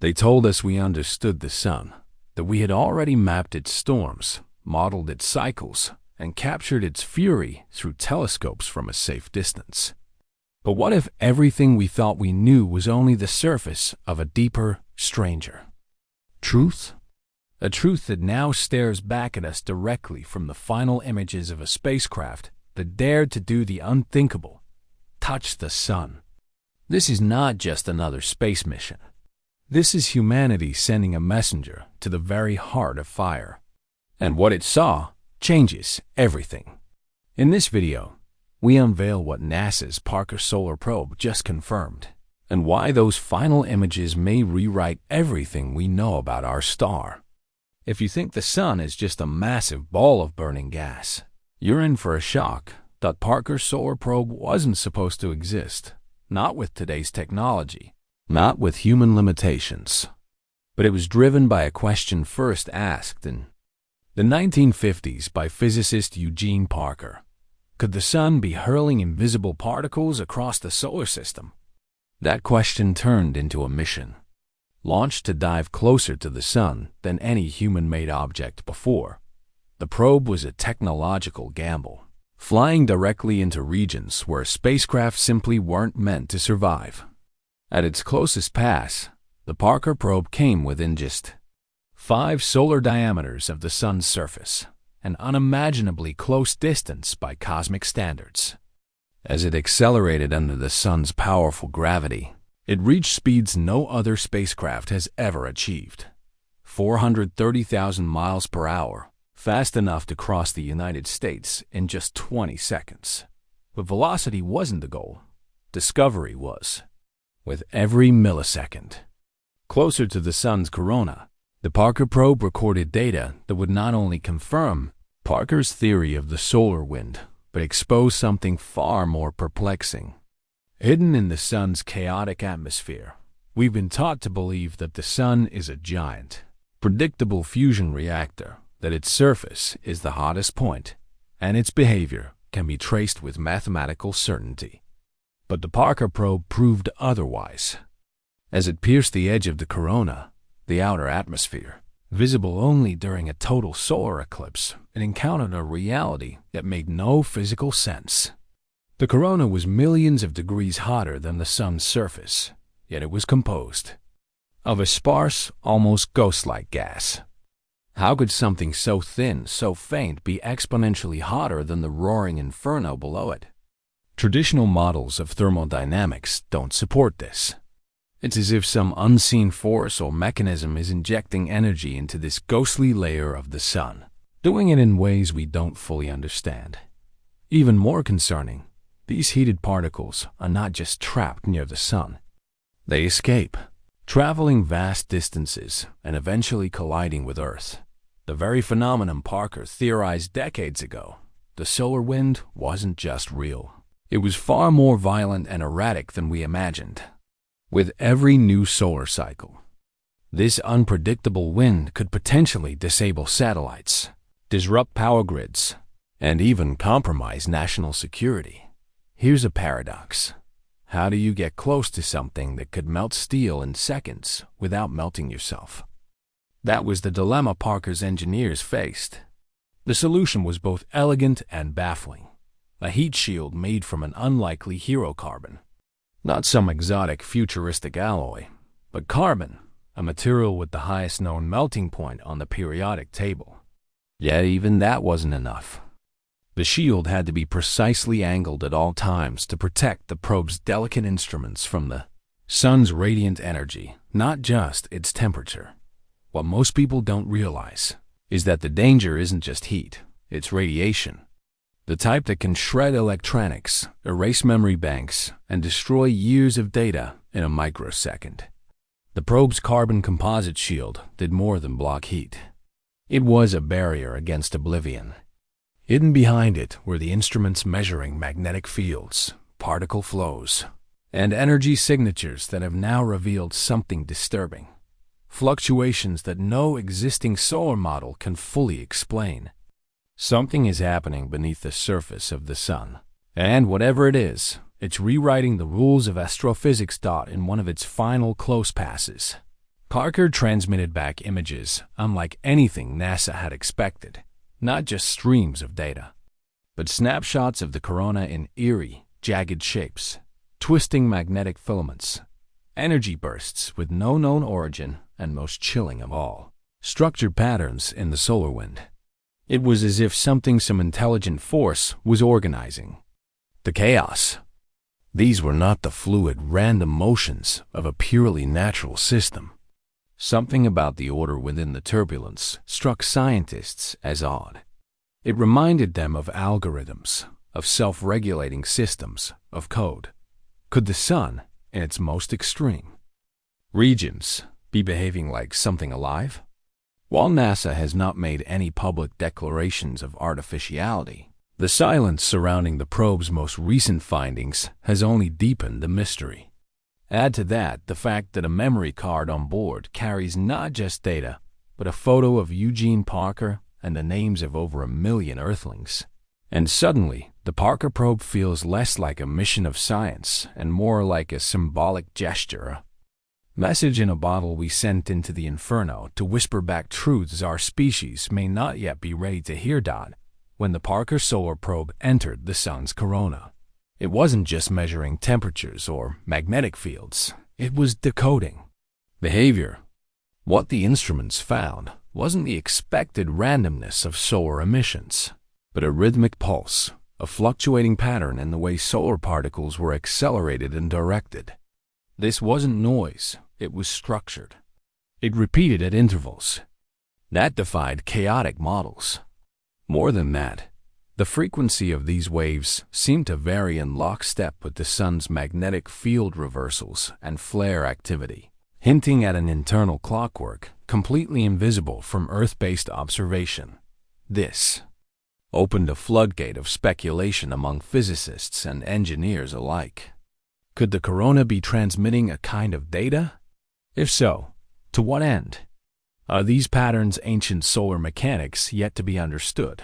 They told us we understood the sun, that we had already mapped its storms, modeled its cycles, and captured its fury through telescopes from a safe distance. But what if everything we thought we knew was only the surface of a deeper, stranger truth? A truth that now stares back at us directly from the final images of a spacecraft that dared to do the unthinkable, touch the sun. This is not just another space mission. This is humanity sending a messenger to the very heart of fire. And what it saw changes everything. In this video, we unveil what NASA's Parker Solar Probe just confirmed, and why those final images may rewrite everything we know about our star. If you think the sun is just a massive ball of burning gas, you're in for a shock. That Parker Solar Probe wasn't supposed to exist, not with today's technology, not with human limitations. But it was driven by a question first asked in the 1950s by physicist Eugene Parker. Could the sun be hurling invisible particles across the solar system? That question turned into a mission, launched to dive closer to the sun than any human-made object before. The probe was a technological gamble, flying directly into regions where spacecraft simply weren't meant to survive. At its closest pass, the Parker probe came within just 5 solar diameters of the sun's surface, an unimaginably close distance by cosmic standards. As it accelerated under the sun's powerful gravity, it reached speeds no other spacecraft has ever achieved. 430,000 miles per hour, fast enough to cross the United States in just 20 seconds. But velocity wasn't the goal. Discovery was. With every millisecond closer to the sun's corona, the Parker probe recorded data that would not only confirm Parker's theory of the solar wind, but expose something far more perplexing. Hidden in the sun's chaotic atmosphere, we've been taught to believe that the sun is a giant, predictable fusion reactor, that its surface is the hottest point, and its behavior can be traced with mathematical certainty. But the Parker probe proved otherwise. As it pierced the edge of the corona, the outer atmosphere, visible only during a total solar eclipse, it encountered a reality that made no physical sense. The corona was millions of degrees hotter than the sun's surface, yet it was composed of a sparse, almost ghost-like gas. How could something so thin, so faint, be exponentially hotter than the roaring inferno below it? Traditional models of thermodynamics don't support this. It's as if some unseen force or mechanism is injecting energy into this ghostly layer of the sun, doing it in ways we don't fully understand. Even more concerning, these heated particles are not just trapped near the sun. They escape, traveling vast distances and eventually colliding with Earth. The very phenomenon Parker theorized decades ago, the solar wind, wasn't just real. It was far more violent and erratic than we imagined. With every new solar cycle, this unpredictable wind could potentially disable satellites, disrupt power grids, and even compromise national security. Here's a paradox. How do you get close to something that could melt steel in seconds without melting yourself? That was the dilemma Parker's engineers faced. The solution was both elegant and baffling. A heat shield made from an unlikely hero carbon. Not some exotic futuristic alloy, but carbon, a material with the highest known melting point on the periodic table. Yet even that wasn't enough. The shield had to be precisely angled at all times to protect the probe's delicate instruments from the sun's radiant energy, not just its temperature. What most people don't realize is that the danger isn't just heat, it's radiation. The type that can shred electronics, erase memory banks, and destroy years of data in a microsecond. The probe's carbon composite shield did more than block heat. It was a barrier against oblivion. Hidden behind it were the instruments measuring magnetic fields, particle flows, and energy signatures that have now revealed something disturbing. Fluctuations that no existing solar model can fully explain. Something is happening beneath the surface of the sun, and whatever it is, it's rewriting the rules of astrophysics. In one of its final close passes, Parker transmitted back images unlike anything NASA had expected, not just streams of data, but snapshots of the corona in eerie, jagged shapes, twisting magnetic filaments, energy bursts with no known origin, and most chilling of all, structured patterns in the solar wind. It was as if some intelligent force was organizing. The chaos. These were not the fluid, random motions of a purely natural system. Something about the order within the turbulence struck scientists as odd. It reminded them of algorithms, of self-regulating systems, of code. Could the sun, in its most extreme regions, be behaving like something alive? While NASA has not made any public declarations of artificiality, the silence surrounding the probe's most recent findings has only deepened the mystery. Add to that the fact that a memory card on board carries not just data, but a photo of Eugene Parker and the names of over 1 million Earthlings. And suddenly, the Parker probe feels less like a mission of science and more like a symbolic gesture. Message in a bottle we sent into the inferno to whisper back truths our species may not yet be ready to hear. When the Parker Solar Probe entered the sun's corona, it wasn't just measuring temperatures or magnetic fields, it was decoding behavior. What the instruments found wasn't the expected randomness of solar emissions, but a rhythmic pulse, a fluctuating pattern in the way solar particles were accelerated and directed. This wasn't noise, it was structured. It repeated at intervals. That defied chaotic models. More than that, the frequency of these waves seemed to vary in lockstep with the sun's magnetic field reversals and flare activity, hinting at an internal clockwork completely invisible from Earth-based observation. This opened a floodgate of speculation among physicists and engineers alike. Could the corona be transmitting a kind of data? If so, to what end? Are these patterns ancient solar mechanics yet to be understood?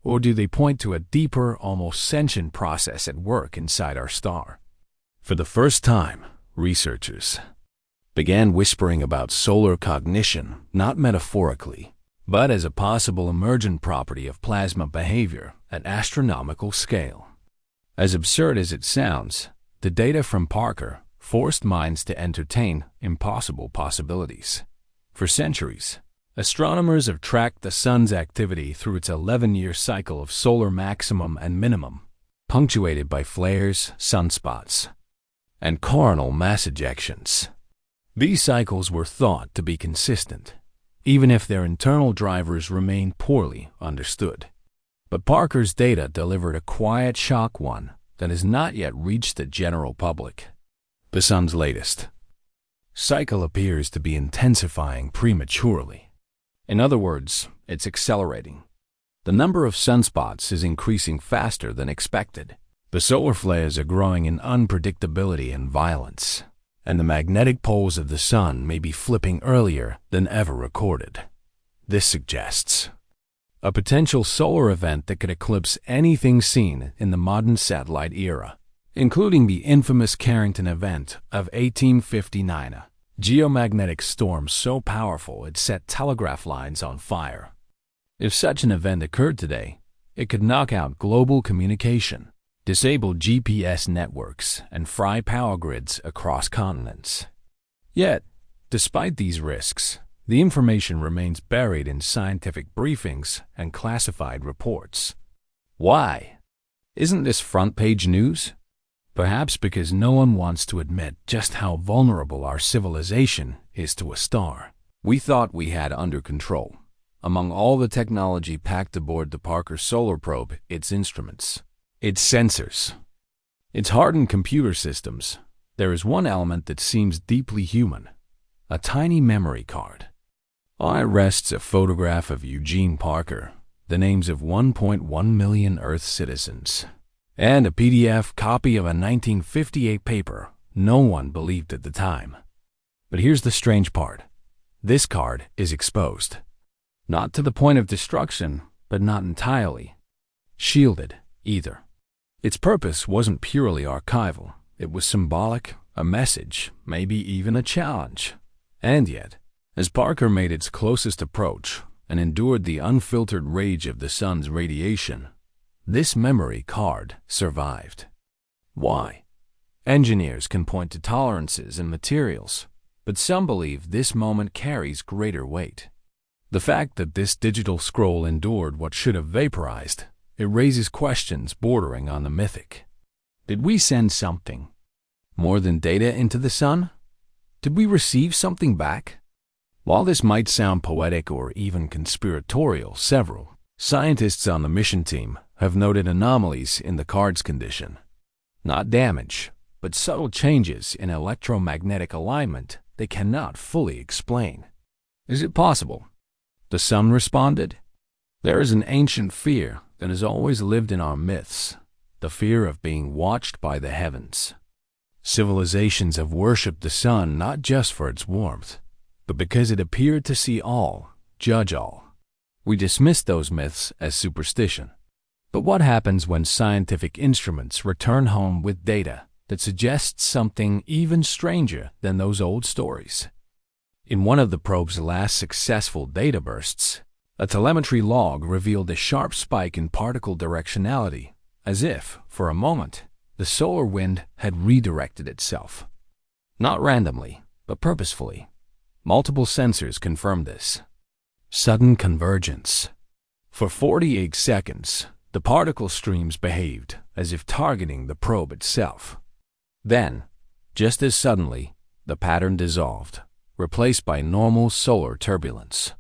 Or do they point to a deeper, almost sentient process at work inside our star? For the first time, researchers began whispering about solar cognition, not metaphorically, but as a possible emergent property of plasma behavior at astronomical scale. As absurd as it sounds, the data from Parker forced minds to entertain impossible possibilities. For centuries, astronomers have tracked the sun's activity through its 11-year cycle of solar maximum and minimum, punctuated by flares, sunspots, and coronal mass ejections. These cycles were thought to be consistent, even if their internal drivers remained poorly understood. But Parker's data delivered a quiet shock one that has not yet reached the general public. The sun's latest cycle appears to be intensifying prematurely. In other words, it's accelerating. The number of sunspots is increasing faster than expected. The solar flares are growing in unpredictability and violence, and the magnetic poles of the sun may be flipping earlier than ever recorded. This suggests a potential solar event that could eclipse anything seen in the modern satellite era, including the infamous Carrington event of 1859, a geomagnetic storm so powerful it set telegraph lines on fire. If such an event occurred today, it could knock out global communication, disable GPS networks, and fry power grids across continents. Yet, despite these risks, the information remains buried in scientific briefings and classified reports. Why? Isn't this front-page news? Perhaps because no one wants to admit just how vulnerable our civilization is to a star we thought we had under control. Among all the technology packed aboard the Parker Solar Probe, its instruments, its sensors, its hardened computer systems, there is one element that seems deeply human: a tiny memory card. On it rests a photograph of Eugene Parker, the names of 1.1 million Earth citizens, and a PDF copy of a 1958 paper no one believed at the time. But here's the strange part. This card is exposed. Not to the point of destruction, but not entirely shielded either. Its purpose wasn't purely archival. It was symbolic, a message, maybe even a challenge. And yet, as Parker made its closest approach and endured the unfiltered rage of the sun's radiation, this memory card survived. Why? Engineers can point to tolerances in materials, but some believe this moment carries greater weight. The fact that this digital scroll endured what should have vaporized, it raises questions bordering on the mythic. Did we send something more than data into the sun? Did we receive something back? While this might sound poetic or even conspiratorial, several scientists on the mission team have noted anomalies in the card's condition. Not damage, but subtle changes in electromagnetic alignment they cannot fully explain. Is it possible the sun responded? There is an ancient fear that has always lived in our myths, the fear of being watched by the heavens. Civilizations have worshipped the sun not just for its warmth, but because it appeared to see all, judge all. We dismiss those myths as superstition. But what happens when scientific instruments return home with data that suggests something even stranger than those old stories? In one of the probe's last successful data bursts, a telemetry log revealed a sharp spike in particle directionality, as if, for a moment, the solar wind had redirected itself. Not randomly, but purposefully. Multiple sensors confirmed this. Sudden convergence. For 48 seconds, the particle streams behaved as if targeting the probe itself. Then, just as suddenly, the pattern dissolved, replaced by normal solar turbulence.